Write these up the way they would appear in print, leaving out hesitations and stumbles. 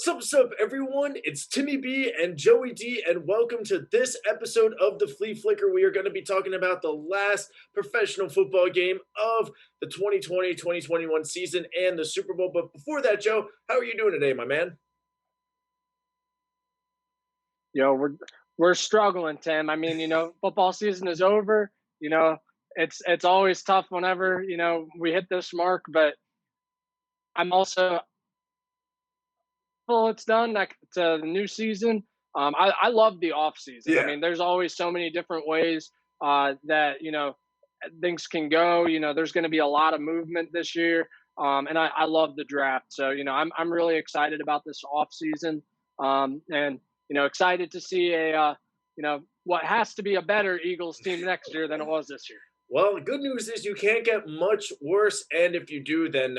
Sup, everyone? It's Timmy B and Joey D, and welcome to this episode of the Flea Flicker. We are going to be talking about the last professional football game of the 2020-2021 season and the Super Bowl. But before that, Joe, how are you doing today, my man? We're struggling, Tim. Football season is over. It's always tough whenever we hit this mark, but I'm also full. It's done. Like it's the new season. I love the off season. Yeah. There's always so many different ways that things can go. There's going to be a lot of movement this year, and I love the draft. So I'm really excited about this off season, and excited to see what has to be a better Eagles team next year than it was this year. Well, the good news is you can't get much worse, and if you do, then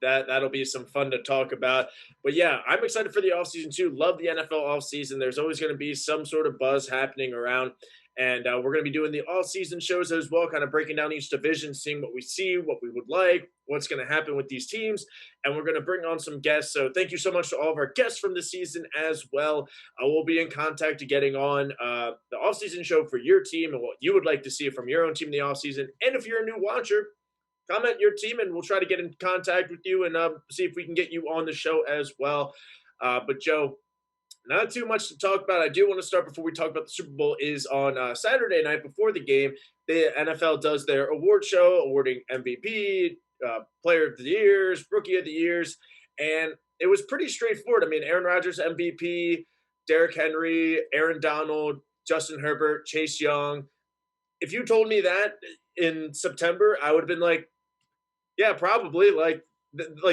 that'll be some fun to talk about. But yeah, I'm excited for the offseason too. Love the NFL offseason. There's always going to be some sort of buzz happening around, and we're going to be doing the all-season shows as well, kind of breaking down each division, seeing what we see, what we would like, what's going to happen with these teams, and we're going to bring on some guests. So thank you so much to all of our guests from this season as well. We'll be in contact to getting on the off-season show for your team and what you would like to see from your own team in the off-season. And if you're a new watcher, comment your team, and we'll try to get in contact with you and see if we can get you on the show as well. But Joe, not too much to talk about. I do want to start before we talk about the Super Bowl is on Saturday night before the game. The NFL does their award show, awarding MVP, Player of the Years, Rookie of the Years, and it was pretty straightforward. I mean, Aaron Rodgers MVP, Derrick Henry, Aaron Donald, Justin Herbert, Chase Young. If you told me that in September, I would have been like, yeah, probably. Like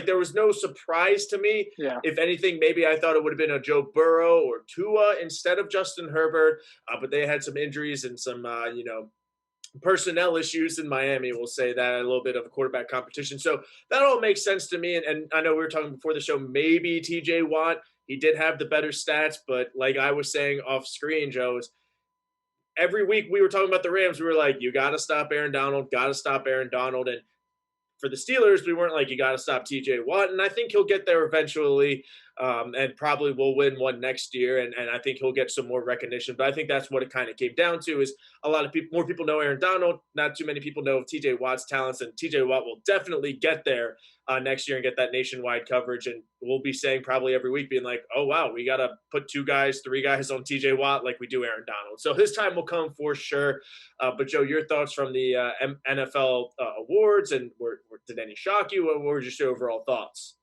there was no surprise to me. Yeah. If anything, maybe I thought it would have been a Joe Burrow or Tua instead of Justin Herbert. But they had some injuries and some, personnel issues in Miami. We'll say that, a little bit of a quarterback competition. So that all makes sense to me. And I know we were talking before the show, maybe TJ Watt, he did have the better stats. But like I was saying off screen, Joe, every week we were talking about the Rams. We were like, you got to stop Aaron Donald, And for the Steelers, we weren't like, you got to stop TJ Watt. And I think he'll get there eventually, and probably will win one next year. And I think he'll get some more recognition. But I think that's what it kind of came down to, is a lot of people, more people know Aaron Donald. Not too many people know of TJ Watt's talents. And TJ Watt will definitely get there next year and get that nationwide coverage. And we'll be saying probably every week, being like, oh, wow, we got to put 2 guys, 3 guys on TJ Watt like we do Aaron Donald. So his time will come for sure. But Joe, your thoughts from the NFL awards, and did any shock you? What were just your overall thoughts?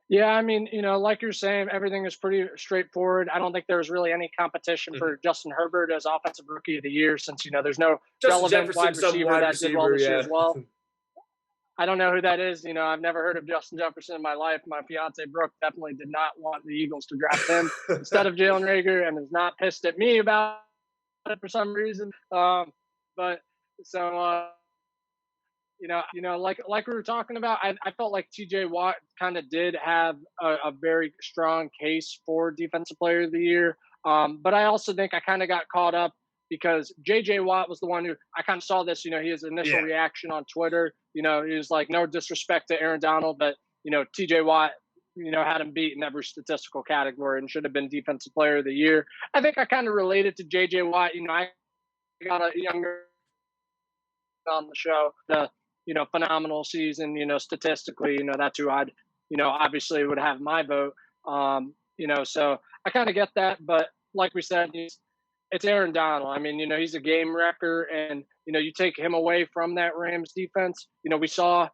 Yeah, like you're saying, everything is pretty straightforward. I don't think there was really any competition for Justin Herbert as Offensive Rookie of the Year, since there's no relevant wide receiver that did well this year as well. I don't know who that is. I've never heard of Justin Jefferson in my life. My fiance Brooke definitely did not want the Eagles to draft him instead of Jalen Reagor, and is not pissed at me about it for some reason. Like we were talking about, I felt like TJ Watt kind of did have a very strong case for Defensive Player of the Year. But I also think I kind of got caught up because JJ Watt was the one who, I kind of saw this, his initial reaction on Twitter. He was like, no disrespect to Aaron Donald, but, TJ Watt, had him beat in every statistical category and should have been Defensive Player of the Year. I think I kind of related to JJ Watt. I got a younger on the show, the phenomenal season, statistically, that's who I'd, obviously would have my vote. So I kind of get that, but like we said, it's Aaron Donald. He's a game wrecker, and, you take him away from that Rams defense. We saw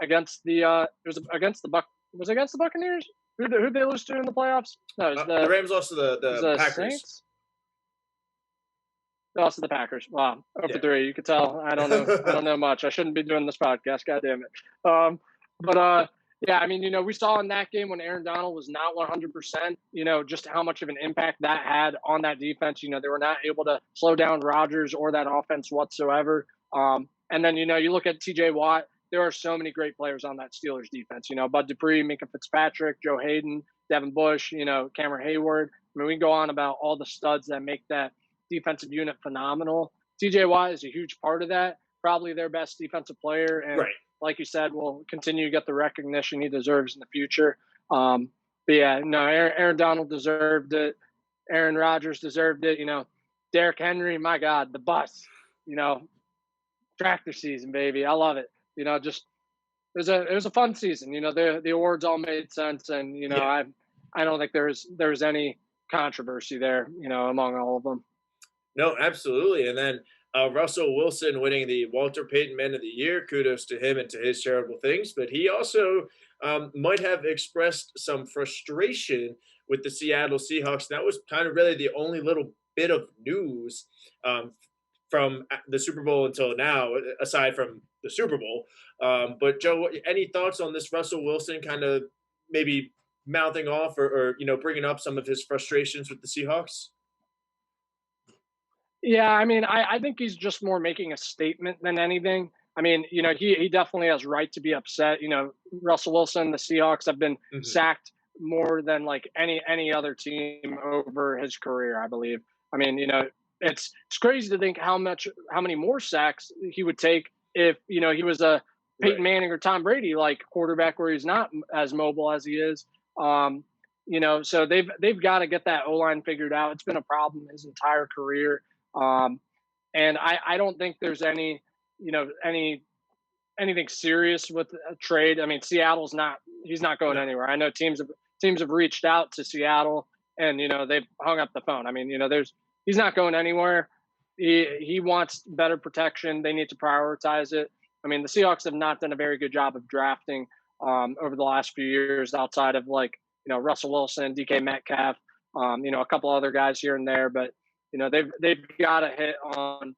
against the was it against the Buccaneers? Who'd they lose to in the playoffs? No, it was the Rams lost to the Packers. Saints? Lost to the Packers. Wow, 0-3. You could tell I don't know much. I shouldn't be doing this podcast. God damn it. We saw in that game when Aaron Donald was not 100%, just how much of an impact that had on that defense. They were not able to slow down Rodgers or that offense whatsoever. And then, you look at TJ Watt, there are so many great players on that Steelers defense. Bud Dupree, Minka Fitzpatrick, Joe Hayden, Devin Bush, Cameron Hayward. We can go on about all the studs that make that defensive unit phenomenal. TJ Watt is a huge part of that, probably their best defensive player. And, right. like you said, will continue to get the recognition he deserves in the future. But yeah, no, Aaron Donald deserved it. Aaron Rodgers deserved it. Derrick Henry, my God, the bus. You know, tractor season, baby. I love it. Just it was a fun season. The awards all made sense, and Yeah. I don't think there's any controversy there. Among all of them. No, absolutely. And then Russell Wilson winning the Walter Payton Man of the Year. Kudos to him and to his charitable things. But he also might have expressed some frustration with the Seattle Seahawks. That was kind of really the only little bit of news from the Super Bowl until now, aside from the Super Bowl. But Joe, any thoughts on this Russell Wilson kind of maybe mouthing off or bringing up some of his frustrations with the Seahawks? Yeah, I mean, I think he's just more making a statement than anything. I mean, he definitely has right to be upset. Russell Wilson, the Seahawks have been Hmm. sacked more than like any other team over his career, I believe. I mean, it's crazy to think how many more sacks he would take if he was a Peyton Right. Manning or Tom Brady like quarterback where he's not as mobile as he is. So they've got to get that O line figured out. It's been a problem his entire career. Um, and I don't think there's anything serious with a trade. I mean, he's not going No. anywhere. I know teams have reached out to Seattle and they've hung up the phone. I mean, he's not going anywhere. He wants better protection. They need to prioritize it. I mean, the Seahawks have not done a very good job of drafting over the last few years outside of Russell Wilson, DK Metcalf, a couple other guys here and there, but they've got to hit on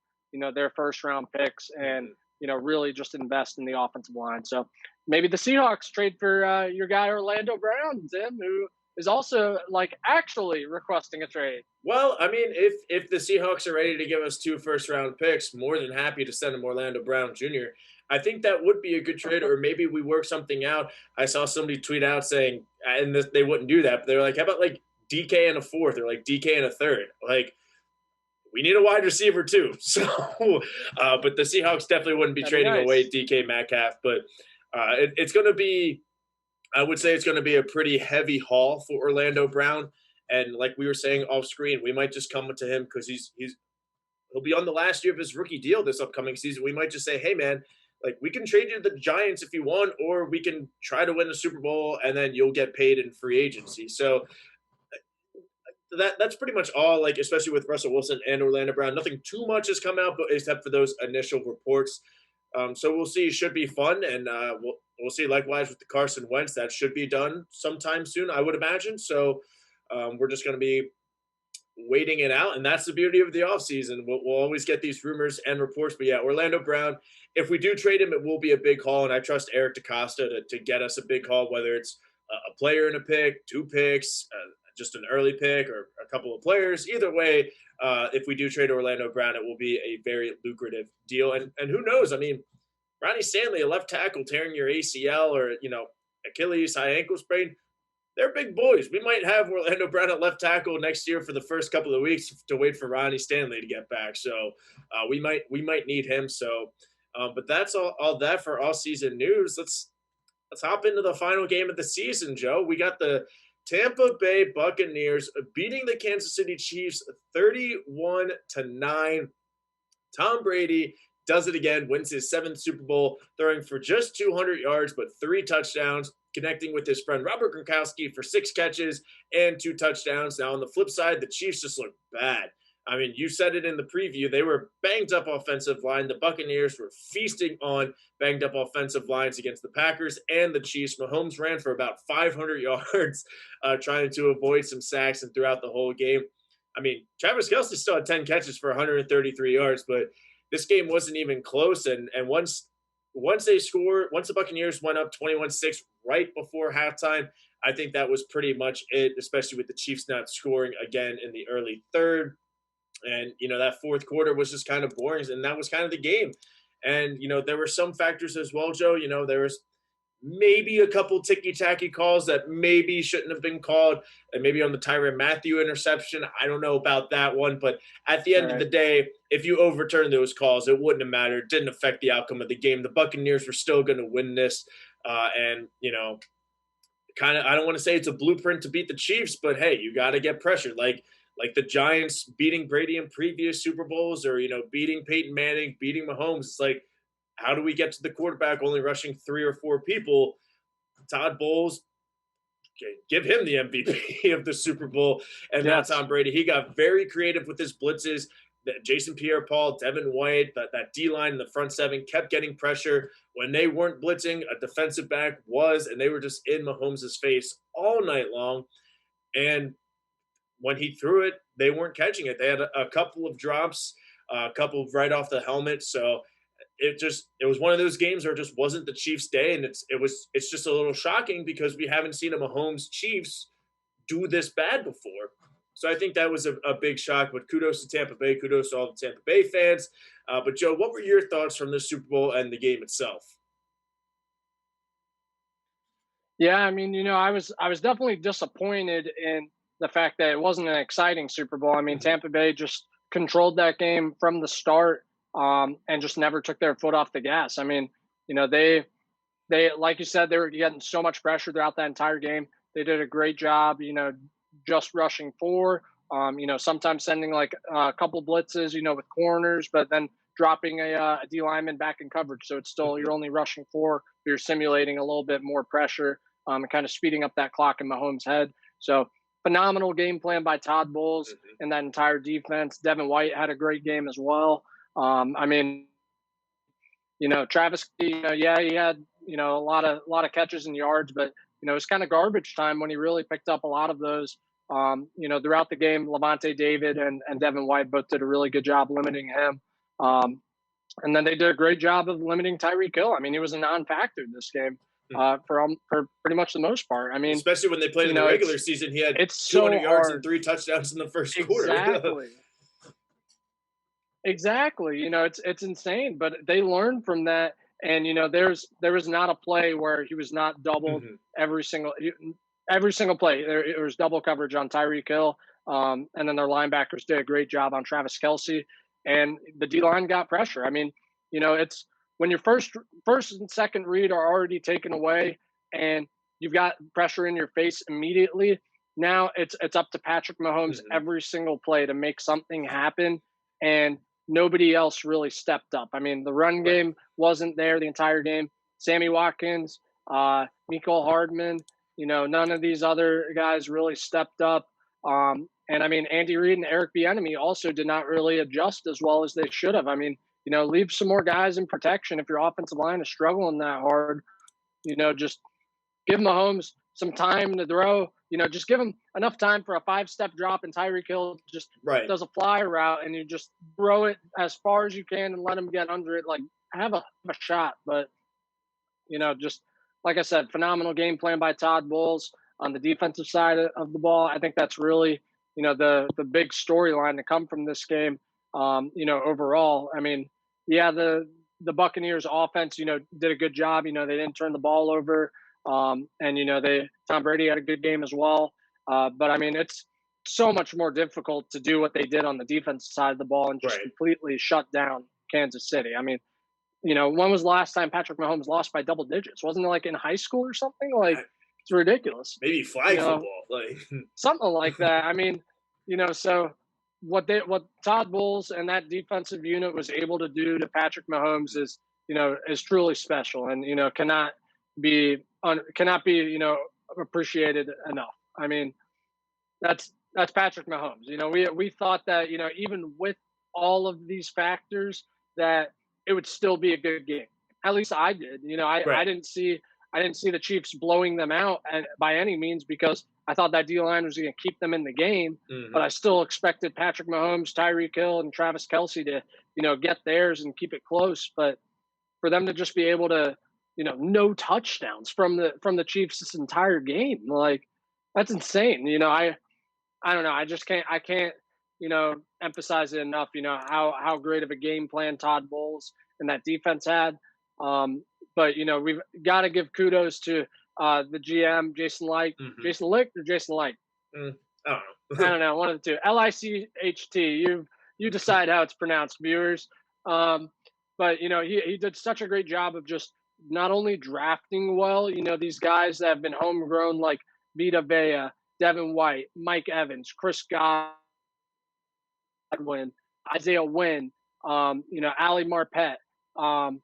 their first round picks and Mhm. really just invest in the offensive line. So maybe the Seahawks trade for your guy Orlando Brown, Tim, who is also like actually requesting a trade. Well, I mean, if the Seahawks are ready to give us two first round picks, more than happy to send them Orlando Brown Jr. I think that would be a good trade, or maybe we work something out. I saw somebody tweet out saying, and this, they wouldn't do that, but they're like, how about like DK and a fourth, or like DK and a third? Like, we need a wide receiver too. So, but the Seahawks definitely wouldn't be That'd be trading away nice. DK Metcalf, but it's going to be I would say it's going to be a pretty heavy haul for Orlando Brown. And like we were saying off screen, we might just come to him because he'll be on the last year of his rookie deal this upcoming season. We might just say, hey man, like we can trade you to the Giants if you want, or we can try to win the Super Bowl and then you'll get paid in free agency. So that's pretty much all. Like especially with Russell Wilson and Orlando Brown, nothing too much has come out, but except for those initial reports. So we'll see. It should be fun, and we'll see. Likewise with the Carson Wentz, that should be done sometime soon, I would imagine. So we're just going to be waiting it out, and that's the beauty of the offseason. We'll always get these rumors and reports. But yeah, Orlando Brown. If we do trade him, it will be a big haul, and I trust Eric DeCosta to get us a big haul, whether it's a player and a pick, two picks, just an early pick, or a couple of players. Either way, if we do trade Orlando Brown, it will be a very lucrative deal. And who knows? I mean, Ronnie Stanley, a left tackle, tearing your ACL or Achilles, high ankle sprain. They're big boys. We might have Orlando Brown at left tackle next year for the first couple of weeks to wait for Ronnie Stanley to get back. So we might need him. So, but that's all that for all season news. Let's hop into the final game of the season, Joe. We got the Tampa Bay Buccaneers beating the Kansas City Chiefs 31-9. Tom Brady does it again, wins his seventh Super Bowl, throwing for just 200 yards, but three touchdowns, connecting with his friend Robert Gronkowski for six catches and two touchdowns. Now, on the flip side, the Chiefs just look bad. I mean, you said it in the preview. They were banged up offensive line. The Buccaneers were feasting on banged up offensive lines against the Packers and the Chiefs. Mahomes ran for about 500 yards, trying to avoid some sacks and throughout the whole game. I mean, Travis Kelce still had 10 catches for 133 yards, but this game wasn't even close. And once the Buccaneers went up 21-6 right before halftime, I think that was pretty much it, especially with the Chiefs not scoring again in the early third. And, that fourth quarter was just kind of boring. And that was kind of the game. And, there were some factors as well, Joe. There was maybe a couple ticky-tacky calls that maybe shouldn't have been called, and maybe on the Tyrann Mathieu interception. I don't know about that one, but at the end of the Right. day, if you overturn those calls, it wouldn't have mattered. It didn't affect the outcome of the game. The Buccaneers were still going to win this, and kind of, I don't want to say it's a blueprint to beat the Chiefs, but hey, you got to get pressure. Like the Giants beating Brady in previous Super Bowls, or beating Peyton Manning, beating Mahomes. It's like, how do we get to the quarterback only rushing 3 or 4 people? Todd Bowles, give him the MVP of the Super Bowl, and not Yes. Tom Brady. He got very creative with his blitzes. Jason Pierre-Paul, Devin White, that D line in the front seven kept getting pressure. When they weren't blitzing, a defensive back was, and they were just in Mahomes' face all night long. And when he threw it, they weren't catching it. They had a couple of drops, a couple right off the helmet. So it was one of those games where it just wasn't the Chiefs' day, and it's just a little shocking because we haven't seen a Mahomes Chiefs do this bad before. So I think that was a big shock. But kudos to Tampa Bay, kudos to all the Tampa Bay fans. But Joe, what were your thoughts from the Super Bowl and the game itself? Yeah, I mean, I was definitely disappointed in the fact that it wasn't an exciting Super Bowl. I mean, Mhm. Tampa Bay just controlled that game from the start, and just never took their foot off the gas. I mean, they like you said, they were getting so much pressure throughout that entire game. They did a great job, just rushing four. Sometimes sending like a couple blitzes, with corners, but then dropping a D lineman back in coverage. So it's still Mhm. you're only rushing four. You're simulating a little bit more pressure, and kind of speeding up that clock in Mahomes' head. So phenomenal game plan by Todd Bowles Mhm. and that entire defense. Devin White had a great game as well. I mean, Travis, yeah, he had a lot of catches and yards, but it's kind of garbage time when he really picked up a lot of those. Throughout the game, Levante David and Devin White both did a really good job limiting him. Um, and then they did a great job of limiting Tyreek Hill. I mean, he was a non-factor in this game, for pretty much the most part. I mean, Especially when they played in the it's regular season, he had it's 200 so yards and hard. 3 touchdowns in the first quarter. Exactly. Exactly. It's insane, but they learned from that. And there was not a play where he was not doubled Mhm. every single every single play. There was double coverage on Tyreek Hill, and then their linebackers did a great job on Travis Kelsey, and the D line got pressure. I mean, it's when your first and second read are already taken away, and you've got pressure in your face immediately. Now it's up to Patrick Mahomes Mhm. every single play to make something happen, and nobody else really stepped up. I mean, the run Right. game wasn't there the entire game. Sammy Watkins, Miko Hardman, none of these other guys really stepped up. And I mean, Andy Reid and Eric Bieniemy also did not really adjust as well as they should have. I mean, leave some more guys in protection if your offensive line is struggling that hard. Just give Mahomes some time to throw. Just give him enough time for a five-step drop, and Tyreek Hill just Right. does a fly route, and you just throw it as far as you can and let him get under it. Like have a shot, but just like I said, phenomenal game plan by Todd Bowles on the defensive side of the ball. I think that's really the big storyline to come from this game. Overall, I mean, yeah, the Buccaneers offense, did a good job. They didn't turn the ball over, and they Tom Brady had a good game as well. But I mean, it's so much more difficult to do what they did on the defensive side of the ball and just Right. completely shut down Kansas City. I mean, when was the last time Patrick Mahomes lost by double digits? Wasn't it like in high school or something? Like, I- it's ridiculous. Maybe You flag know, football. Like, something like that. I mean, so what Todd Bowles and that defensive unit was able to do to Patrick Mahomes is truly special, and cannot be appreciated enough. I mean, that's Patrick Mahomes. We thought that even with all of these factors that it would still be a good game. At least I did. I right. didn't see the Chiefs blowing them out by any means because I thought that D line was going to keep them in the game. But Mhm. I still expected Patrick Mahomes, Tyreek Hill, and Travis Kelsey to get theirs and keep it close. But for them to just be able to no touchdowns from the Chiefs this entire game, like that's insane. I don't know. I can't emphasize it enough. How great of a game plan Todd Bowles and that defense had. But we've got to give kudos to the GM, Mhm. Jason Licht or Jason Light. Mm, I don't I know. don't know, one of the two. Licht. You decide how it's pronounced, viewers. Um, but he did such a great job of just not only drafting well. These guys that have been homegrown like Vita Vea, Devin White, Mike Evans, Chris Godwin, Isaiah Wynn, Ali Marpet. Um,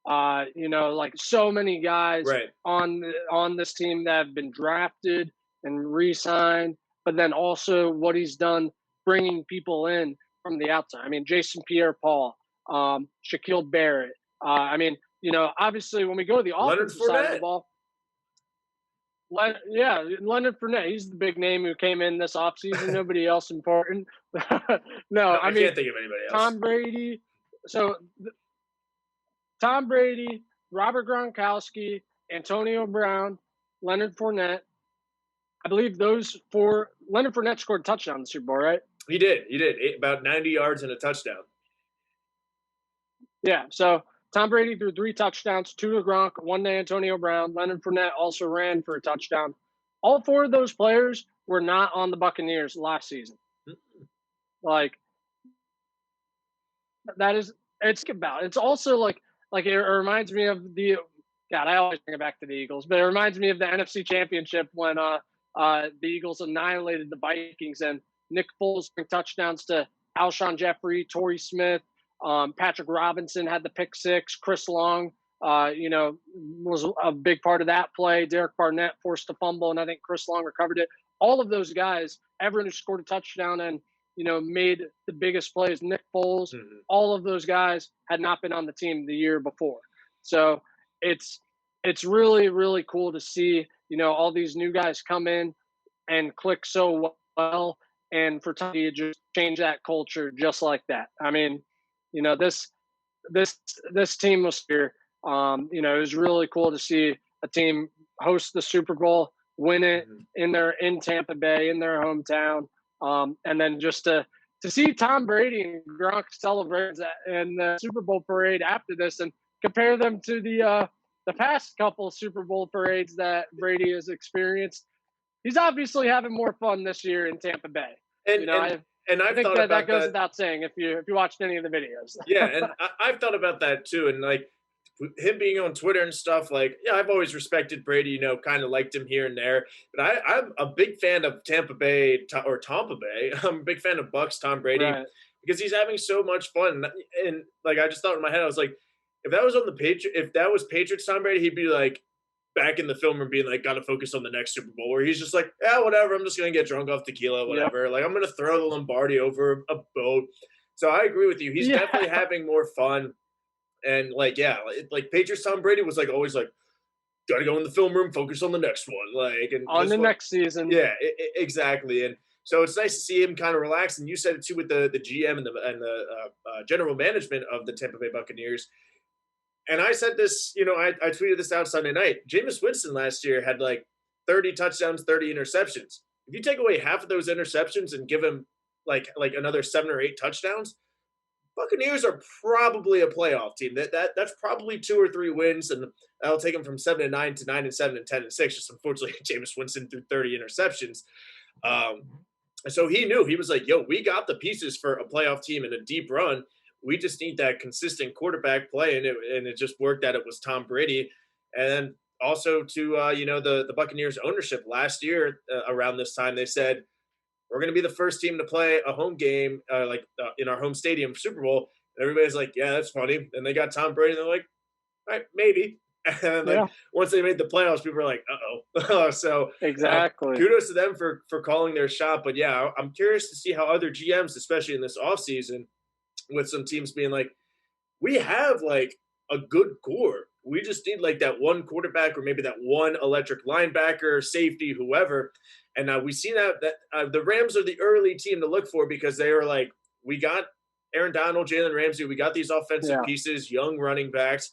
like so many guys Right. on this team that have been drafted and re-signed, but then also what he's done bringing people in from the outside. I mean, Jason Pierre-Paul, Shaquille Barrett. Obviously, when we go to the Leonard offensive side of the Fournette. ball, yeah, Leonard Fournette, he's the big name who came in this offseason. Nobody else important. No, No, I I mean, can't think of anybody else. Tom Brady. So Tom Brady, Robert Gronkowski, Antonio Brown, Leonard Fournette. I believe those four. Leonard Fournette scored a touchdown in the Super Bowl, right? He did. He did. About 90 yards and a touchdown. Yeah. So Tom Brady threw 3 touchdowns, 2 to Gronk, 1 to Antonio Brown. Leonard Fournette also ran for a touchdown. All four of those players were not on the Buccaneers last season. Mm, Like that is it's about. It's also like it reminds me of the God. I always bring it back to the Eagles, but it reminds me of the NFC Championship when the Eagles annihilated the Vikings and Nick Foles bring touchdowns to Alshon Jeffrey, Torrey Smith, Patrick Robinson had the pick six, Chris Long. Was a big part of that play. Derek Barnett forced a fumble, and I think Chris Long recovered it. All of those guys, everyone who scored a touchdown and made the biggest plays. Nick Foles, mhm. all of those guys had not been on the team the year before. So it's really really cool to see all these new guys come in and click so well, and for Tony to just change that culture just like that. I mean, this this this team was here. It was really cool to see a team host the Super Bowl, win it Mhm. in Tampa Bay, in their hometown, and then just to see Tom Brady and Gronk celebrate in the Super Bowl parade after this, and compare them to the past couple Super Bowl parades that Brady has experienced. He's obviously having more fun this year in Tampa Bay. And You know, and I and I I've think thought that about goes that. without saying if you watched any of the videos. Yeah, and I've thought about that too. And like him being on Twitter and stuff, like, yeah, I've always respected Brady, kind of liked him here and there. But I'm a big fan of Tampa Bay or Tampa Bay. I'm a big fan of Bucks Tom Brady Right. because he's having so much fun. And like, I just thought in my head, I was like, if that was on the if that was Patriots Tom Brady, he'd be like back in the film room being like, got to focus on the next Super Bowl, where he's just like, yeah, whatever. I'm just gonna get drunk off tequila, Yep. whatever. Like, I'm gonna throw the Lombardi over a boat. So I agree with you. He's definitely Yeah. having more fun. And like, yeah, like Patriots Tom Brady was like always like, gotta go in the film room, focus on the next one. Like, and On this the one, next season. yeah, exactly. And so it's nice to see him kind of relax. And you said it too with the GM and the general management of the Tampa Bay Buccaneers. And I said this, I tweeted this out Sunday night. Jameis Winston last year had like 30 touchdowns, 30 interceptions. If you take away half of those interceptions and give him like another 7 or 8 touchdowns, Buccaneers are probably a playoff team. That's probably 2 or 3 wins, and that'll take them from 7-9 to 9-7 and 10-6. Just unfortunately, Jameis Winston threw 30 interceptions. So he knew, he was like, "Yo, we got the pieces for a playoff team and a deep run. We just need that consistent quarterback play," and it just worked that it was Tom Brady, and then also to the Buccaneers ownership last year around this time they said, we're going to be the first team to play a home game in our home stadium for Super Bowl. And everybody's like, yeah, that's funny. And they got Tom Brady. And they're like, all right, maybe. And like Yeah. once they made the playoffs, people were like, uh-oh. So Exactly. kudos to them for calling their shot. But yeah, I'm curious to see how other GMs, especially in this offseason, with some teams being like, we have like a good core. We just need like that one quarterback or maybe that one electric linebacker, safety, whoever. And we see that the Rams are the early team to look for because they were like, we got Aaron Donald, Jalen Ramsey, we got these offensive Yeah. pieces, young running backs.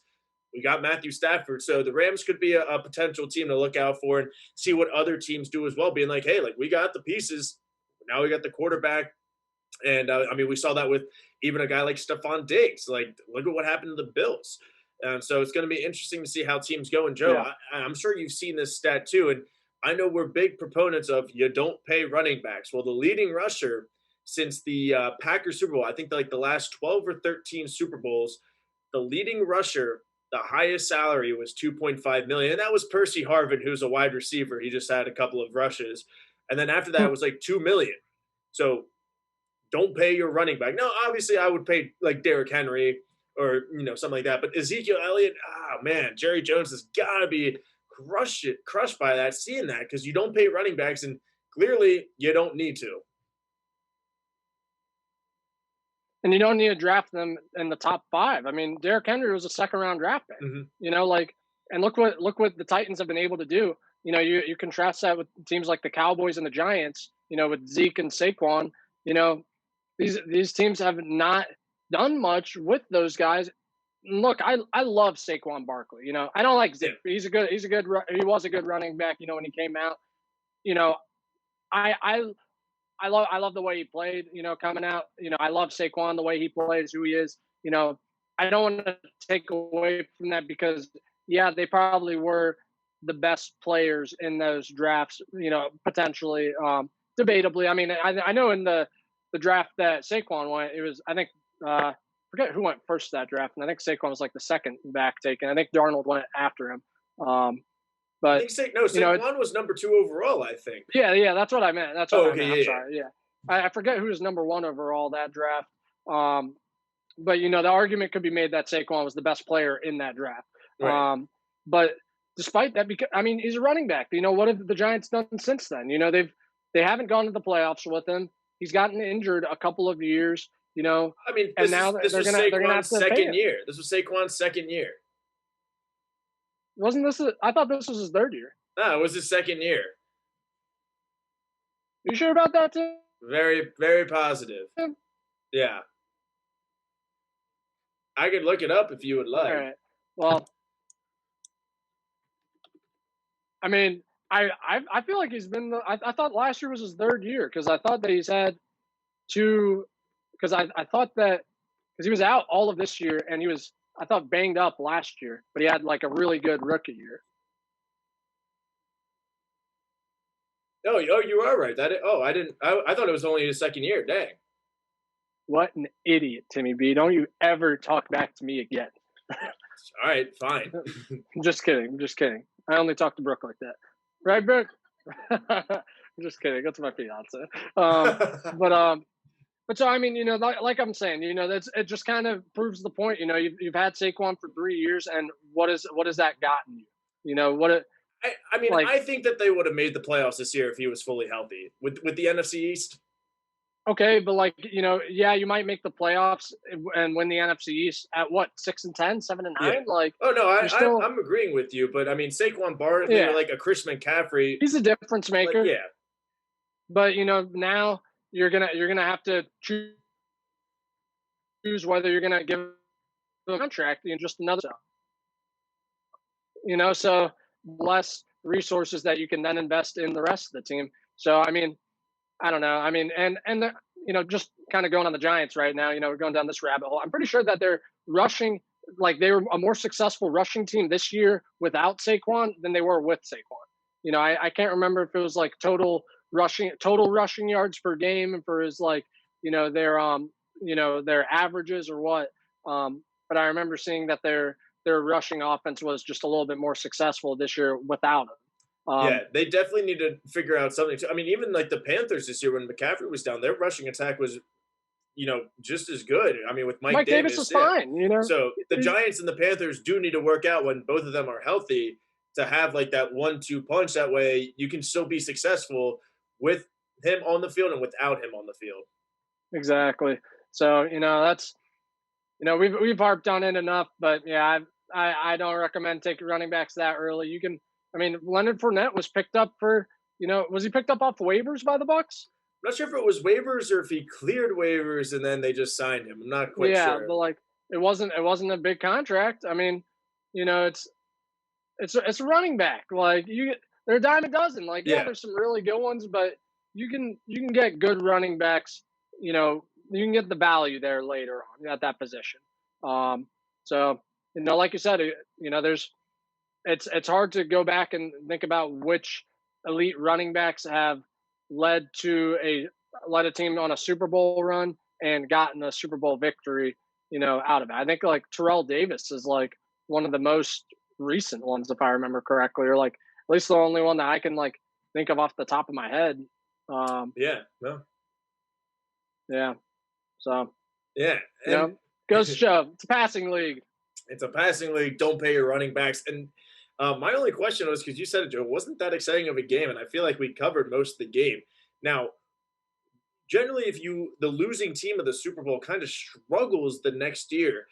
We got Matthew Stafford. So the Rams could be a potential team to look out for and see what other teams do as well, being like, hey, like we got the pieces. Now we got the quarterback. And we saw that with even a guy like Stephon Diggs. Like, look at what happened to the Bills. So it's going to be interesting to see how teams go. And Joe, Yeah. I'm sure you've seen this stat too. And I know we're big proponents of you don't pay running backs. Well, the leading rusher since the Packers Super Bowl, I think like the last 12 or 13 Super Bowls, the leading rusher, the highest salary was 2.5 million. And that was Percy Harvin, who's a wide receiver. He just had a couple of rushes. And then after that, it was like 2 million. So don't pay your running back. Now, obviously, I would pay like Derrick Henry or something like that. But Ezekiel Elliott, man, Jerry Jones has got to be crushed by that, seeing that because you don't pay running backs, and clearly you don't need to. And you don't need to draft them in the top 5. I mean, Derrick Henry was a second-round draft pick. And look what the Titans have been able to do. You contrast that with teams like the Cowboys and the Giants. With Zeke and Saquon. These teams have not done much with those guys. Look, I love Saquon Barkley. I don't like Zeke. But he was a good running back. When he came out. I love the way he played. Coming out. I love Saquon the way he plays, who he is. I don't want to take away from that because they probably were the best players in those drafts. Potentially, debatably. I mean, I know in the draft that Saquon went, it was I think forget who went first that draft, and I think Saquon was like the second back taken. I think Darnold went after him. But I think Saquon was number 2 overall. I think. Yeah, that's what I meant. That's what I meant. I'm sorry. Yeah. I forget who was number 1 overall that draft. But the argument could be made that Saquon was the best player in that draft. Right. But despite that, because he's a running back. What have the Giants done since then? They haven't gone to the playoffs with him. He's gotten injured a couple of years. I mean, and now this was Saquon's second year. This was Saquon's second year. Wasn't this? I thought this was his third year. No, it was his second year. You sure about that too? Very, very positive. Yeah. I could look it up if you would like. All right. Well, I mean, I feel like he's been. I thought last year was his third year because I thought that he's had 2. Because I thought that because he was out all of this year and he was I thought banged up last year, but he had like a really good rookie year. Oh, you are right. I didn't. I thought it was only his second year. Dang. What an idiot, Timmy B. Don't you ever talk back to me again. All right, fine. I'm just kidding. I only talk to Brooke like that. Right, Brooke? I'm just kidding. That's my fiance. But so I mean, like I'm saying, that's it. Just kind of proves the point. You've had Saquon for 3 years, and what has that gotten you? I mean, I think that they would have made the playoffs this year if he was fully healthy with the NFC East. Okay, but you might make the playoffs and win the NFC East at what 6-10, 7-9. Yeah. I'm agreeing with you, but I mean Saquon Barkley or like a Chris McCaffrey, he's a difference maker. Yeah, but now you're gonna have to choose whether you're gonna give him a contract in just another. So less resources that you can then invest in the rest of the team. So I mean. I don't know. I mean, and just kind of going on the Giants right now, we're going down this rabbit hole. I'm pretty sure that they're rushing, like they were a more successful rushing team this year without Saquon than they were with Saquon. I can't remember if it was like total rushing yards per game and for his their averages or what. But I remember seeing that their rushing offense was just a little bit more successful this year without him. They definitely need to figure out something. I mean, even like the Panthers this year when McCaffrey was down, their rushing attack was, just as good. I mean, with Mike Davis was fine. So the Giants and the Panthers do need to work out when both of them are healthy to have like that 1-2 punch. That way you can still be successful with him on the field and without him on the field. Exactly. So that's we've harped on it enough, but yeah, I don't recommend taking running backs that early. You can. I mean, Leonard Fournette was picked up for, was he picked up off waivers by the Bucs? I'm not sure if it was waivers or if he cleared waivers and then they just signed him. I'm not quite sure. Yeah, but it wasn't a big contract. I mean, it's a running back. They're a dime a dozen. There's some really good ones, but you can get good running backs. You can get the value there later on at that position. So like you said, there's it's hard to go back and think about which elite running backs have led to a led a team on a Super Bowl run and gotten a Super Bowl victory, out of it. I think like Terrell Davis is like one of the most recent ones, if I remember correctly, or like at least the only one that I can like think of off the top of my head. Um, Yeah, no, yeah. So, yeah, you and know, goes to show it's a passing league. it's a passing league. Don't pay your running backs. And my only question was because you said it, Joe, wasn't that exciting of a game, and I feel like we covered most of the game. Now, generally, if you the losing team of the Super Bowl kind of struggles the next year,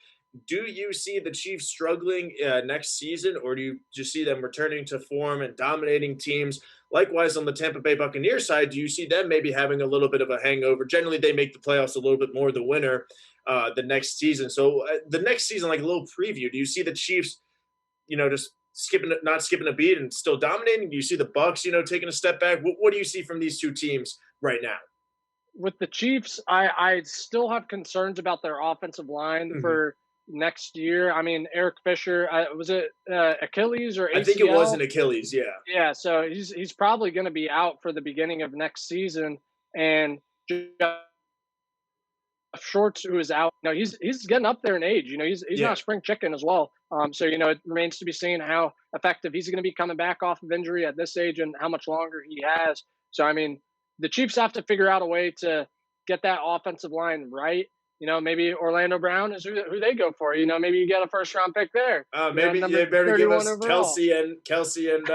do you see the Chiefs struggling next season, or do you just see them returning to form and dominating teams? Likewise, on the Tampa Bay Buccaneers side, do you see them maybe having a little bit of a hangover? Generally, they make the playoffs a little bit more the winner the next season. So the next season, like a little preview, do you see the Chiefs, just not skipping a beat and still dominating? Do you see the Bucks, taking a step back? What do you see from these two teams right now? With the Chiefs, I still have concerns about their offensive line Mhm. for next year. I mean, Eric Fisher, was it Achilles or I think it was an ACL? Achilles. Yeah. Yeah, so he's probably going to be out for the beginning of next season. And Jeff Shorts, who is out, he's getting up there in age. He's not Yeah. a spring chicken as well. So it remains to be seen how effective he's going to be coming back off of injury at this age and how much longer he has. So I mean, the Chiefs have to figure out a way to get that offensive line right. Maybe Orlando Brown is who they go for. Maybe you get a first round pick there. Maybe Number you better give 31 us overall. Kelsey and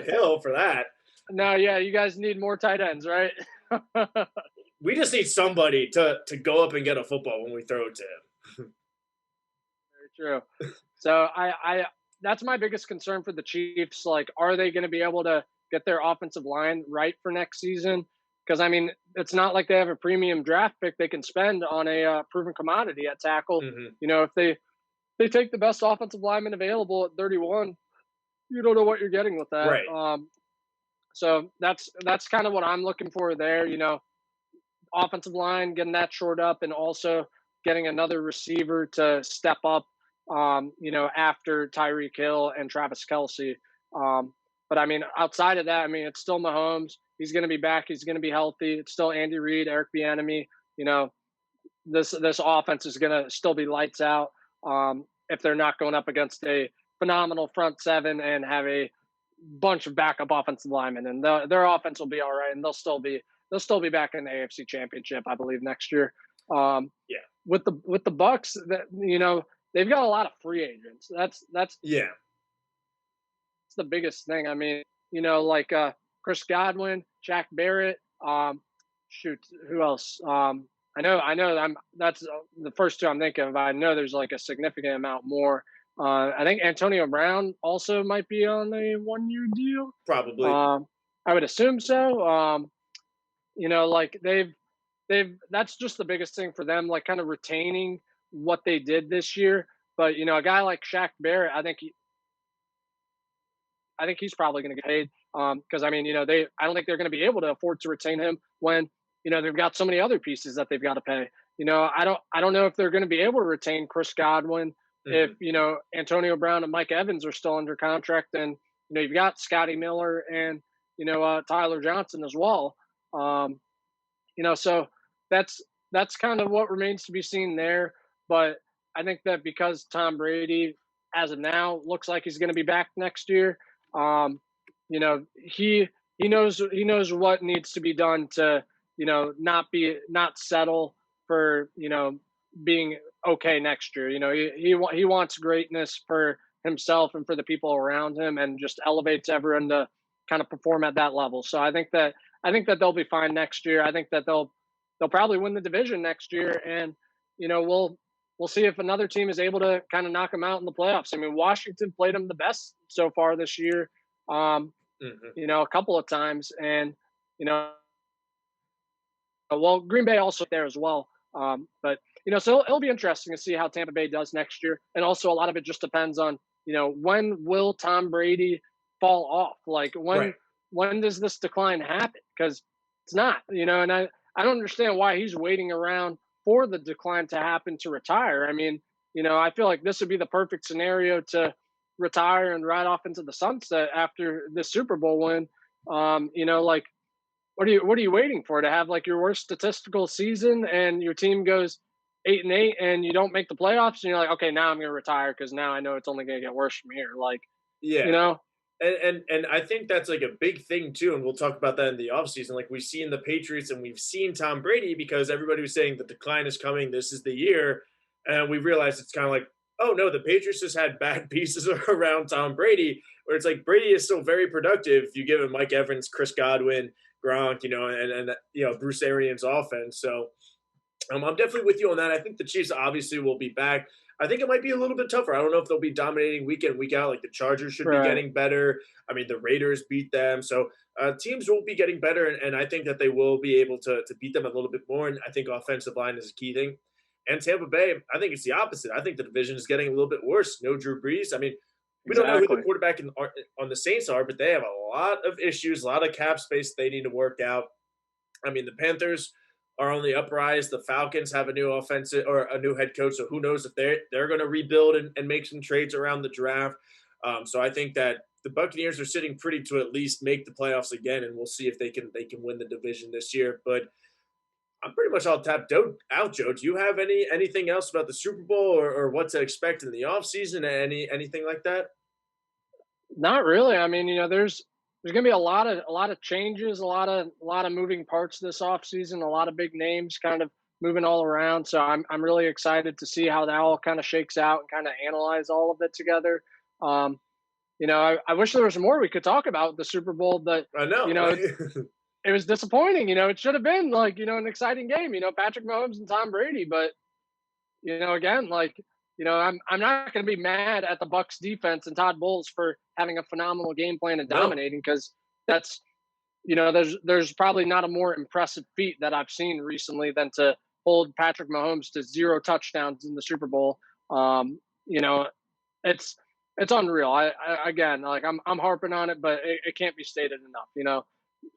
Hill for that. No, yeah, you guys need more tight ends, right? Very We just need somebody to go up and get a football when we throw it to him. true. So I that's my biggest concern for the Chiefs. Like, are they going to be able to get their offensive line right for next season? Because I mean, it's not like they have a premium draft pick they can spend on a proven commodity at tackle. Hmm. If they take the best offensive lineman available at 31, you don't know what you're getting with that. Right. So that's kind of what I'm looking for there. Offensive line, getting that short up, and also getting another receiver to step up, after Tyreek Hill and Travis Kelsey. But I mean, outside of that, I mean, it's still Mahomes. He's going to be back. He's going to be healthy. It's still Andy Reid, Eric Bieniemy. This offense is going to still be lights out if they're not going up against a phenomenal front seven and have a bunch of backup offensive linemen, and their offense will be all right, and they'll still be back in the AFC Championship, I believe, next year. Um, Yeah. with the Bucks, that they've got a lot of free agents. That's Yeah. the biggest thing. I mean, like Chris Godwin, Jack Barrett. Shoot, who else? I know. That's the first two I'm thinking of. I know there's like a significant amount more. I think Antonio Brown also might be on a 1 year deal. Probably. I would assume so. Like they've that's just the biggest thing for them, like kind of retaining what they did this year. But a guy like Shaq Barrett, I think he's probably going to get paid because I mean, I don't think they're going to be able to afford to retain him when they've got so many other pieces that they've got to pay. I don't know if they're going to be able to retain Chris Godwin if Hmm. Antonio Brown and Mike Evans are still under contract, and you've got Scotty Miller and Tyler Johnson as well. Um, so that's kind of what remains to be seen there. But I think that because Tom Brady, as of now, looks like he's going to be back next year, um, he knows what needs to be done to not settle for being okay next year. He wants greatness for himself and for the people around him, and just elevates everyone to kind of perform at that level. So I think that they'll be fine next year. I think that they'll probably win the division next year, and we'll see if another team is able to kind of knock them out in the playoffs. I mean, Washington played them the best so far this year, um, Hmm. a couple of times, and you know, well, Green Bay also there as well. But so it'll be interesting to see how Tampa Bay does next year, and also a lot of it just depends on when will Tom Brady fall off? Like Right. when does this decline happen? Because it's not, and I don't understand why he's waiting around for the decline to happen to retire. I mean, I feel like this would be the perfect scenario to retire and ride off into the sunset after the Super Bowl win. Like what are you waiting for, to have like your worst statistical season and your team goes 8-8 and you don't make the playoffs and you're like, okay, now I'm going to retire because now I know it's only going to get worse from here. Like, Yeah. you know, And I think that's like a big thing too, and we'll talk about that in the offseason. Like we've seen the Patriots and we've seen Tom Brady, because everybody was saying the decline is coming, this is the year, and we realized it's kind of like, oh no, the Patriots just had bad pieces around Tom Brady, where it's like Brady is still very productive. You give him Mike Evans, Chris Godwin, Gronk, and Bruce Arians offense. So I'm definitely with you on that. I think the Chiefs obviously will be back. I think it might be a little bit tougher. I don't know if they'll be dominating week in, week out. Like the Chargers should be right. getting better. I mean, the Raiders beat them. So teams will be getting better. And I think that they will be able to beat them a little bit more. And I think offensive line is a key thing. And Tampa Bay, I think it's the opposite. I think the division is getting a little bit worse. No Drew Brees. I mean, we don't know who the Exactly. quarterback on the Saints are, but they have a lot of issues, a lot of cap space they need to work out. I mean, the Panthers are on the uprise. The Falcons have a new offensive or a new head coach, so who knows if they're going to rebuild and make some trades around the draft. So I think that the Buccaneers are sitting pretty to at least make the playoffs again, and we'll see if they can win the division this year. But I'm pretty much all tapped out, Joe. Do you have anything else about the Super Bowl or what to expect in the offseason? Anything like that? Not really. I mean, there's going to be a lot of changes, a lot of moving parts this offseason, a lot of big names kind of moving all around. So I'm really excited to see how that all kind of shakes out and kind of analyze all of it together. Um, I wish there was more we could talk about the Super Bowl, but I know, you know, right? it, it was disappointing. It should have been like, an exciting game, Patrick Mahomes and Tom Brady, but again, like, I'm not going to be mad at the Bucks defense and Todd Bowles for having a phenomenal game plan and No, dominating, because that's, there's probably not a more impressive feat that I've seen recently than to hold Patrick Mahomes to 0 touchdowns in the Super Bowl. You know, it's it's unreal. Again, like, I'm harping on it, but it can't be stated enough.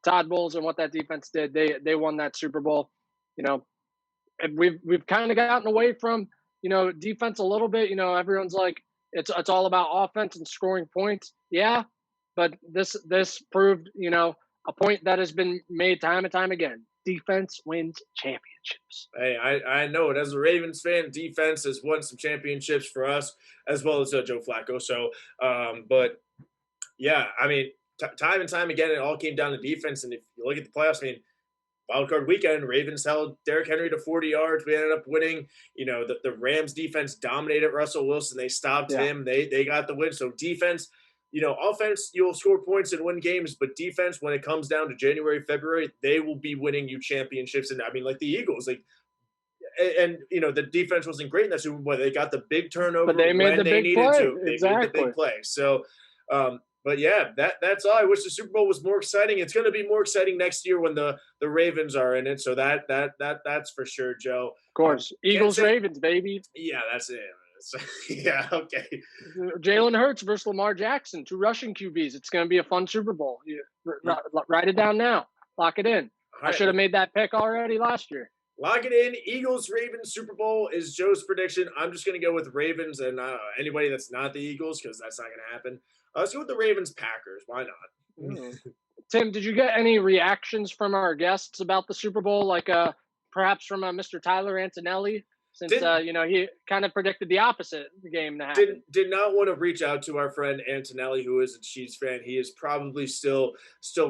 Todd Bowles and what that defense did, they won that Super Bowl. You know, and we've kind of gotten away from defense a little bit. Everyone's like, it's all about offense and scoring points. Yeah, but this proved a point that has been made time and time again. Defense wins championships. hey, I know it. As a Ravens fan, defense has won some championships for us as well as Joe Flacco. So, but yeah, I mean, time and time again, it all came down to defense. And if you look at the playoffs, I mean, wild card weekend, Ravens held Derrick Henry to 40 yards. We ended up winning. The Rams defense dominated Russell Wilson. They stopped Yeah, him. They got the win. So defense, offense, you'll score points and win games, but defense, when it comes down to January, February, they will be winning you championships. And I mean, like the Eagles, like, and the defense wasn't great in that Super Bowl. They got the big but turnover they made when the they big needed play. to. They made the Exactly. big play. So, but yeah, that's all. I wish the Super Bowl was more exciting. It's going to be more exciting next year when the Ravens are in it. So that's for sure, Joe. Of course, Can't Eagles say. Ravens, baby. Yeah, that's it. Yeah, okay. Jalen Hurts versus Lamar Jackson, two rushing QBs. It's going to be a fun Super Bowl. Write it down now. Lock it in. All I right, should have made that pick already last year. lock it in. Eagles Ravens Super Bowl is Joe's prediction. I'm just going to go with Ravens and anybody that's not the Eagles, because that's not going to happen. Let's go with the Ravens Packers. Why not? Mm. Tim, did you get any reactions from our guests about the Super Bowl, like perhaps from Mr. Tyler Antonelli, since Did he kind of predicted the opposite game to did happen? did not want to reach out to our friend Antonelli, who is a Chiefs fan. He is probably still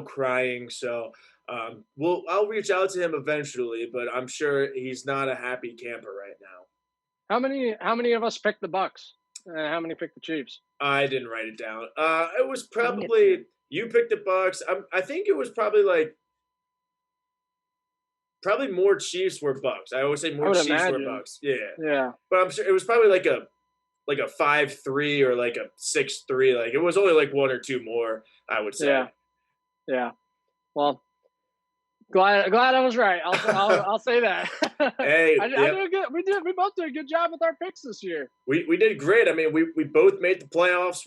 crying. So I'll reach out to him eventually, but I'm sure he's not a happy camper right now. How many of us picked the Bucks? How many picked the Chiefs? I didn't write it down. It was Dang it, probably Tim. you picked the Bucks. I think it was probably like probably more Chiefs were Bucks. I always say I more would Chiefs were imagine. Bucks. Yeah, Yeah, but I'm sure it was probably like a 5-3 or like a 6-3. Like it was only like one or two more, I would say. yeah, yeah. Well, glad I was right. I'll say that. Hey, I yep. did good. We both did a good job with our picks this year. We did great. I mean, we both made the playoffs.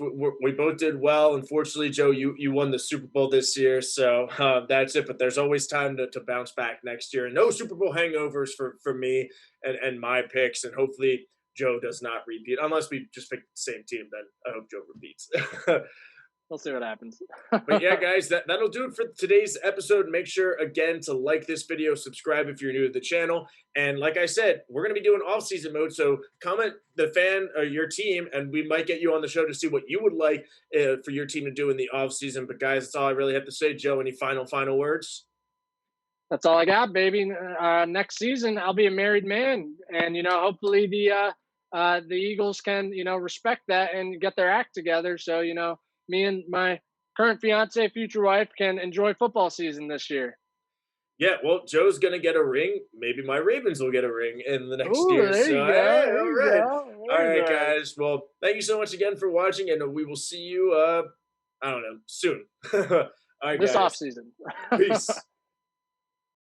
We both did well. Unfortunately, Joe, you won the Super Bowl this year, so that's it. But there's always time to bounce back next year. And no Super Bowl hangovers for me and my picks. And hopefully Joe does not repeat. Unless we just pick the same team, then I hope Joe repeats. We'll see what happens. But yeah, guys, that'll do it for today's episode. Make sure, again, to like this video, subscribe if you're new to the channel. And like I said, we're going to be doing off-season mode. So comment the fan or your team, and we might get you on the show to see what you would like for your team to do in the off-season. But guys, that's all I really have to say. Joe, any final words? That's all I got, baby. Next season, I'll be a married man. And, hopefully the Eagles can, respect that and get their act together. So, me and my current fiance, future wife, can enjoy football season this year. Yeah, well, Joe's going to get a ring. Maybe my Ravens will get a ring in the next Ooh, year. there So, you go. hey, all right. All right, go. guys. Well, thank you so much again for watching, and we will see you, I don't know, soon. All right, This guys. offseason. Peace.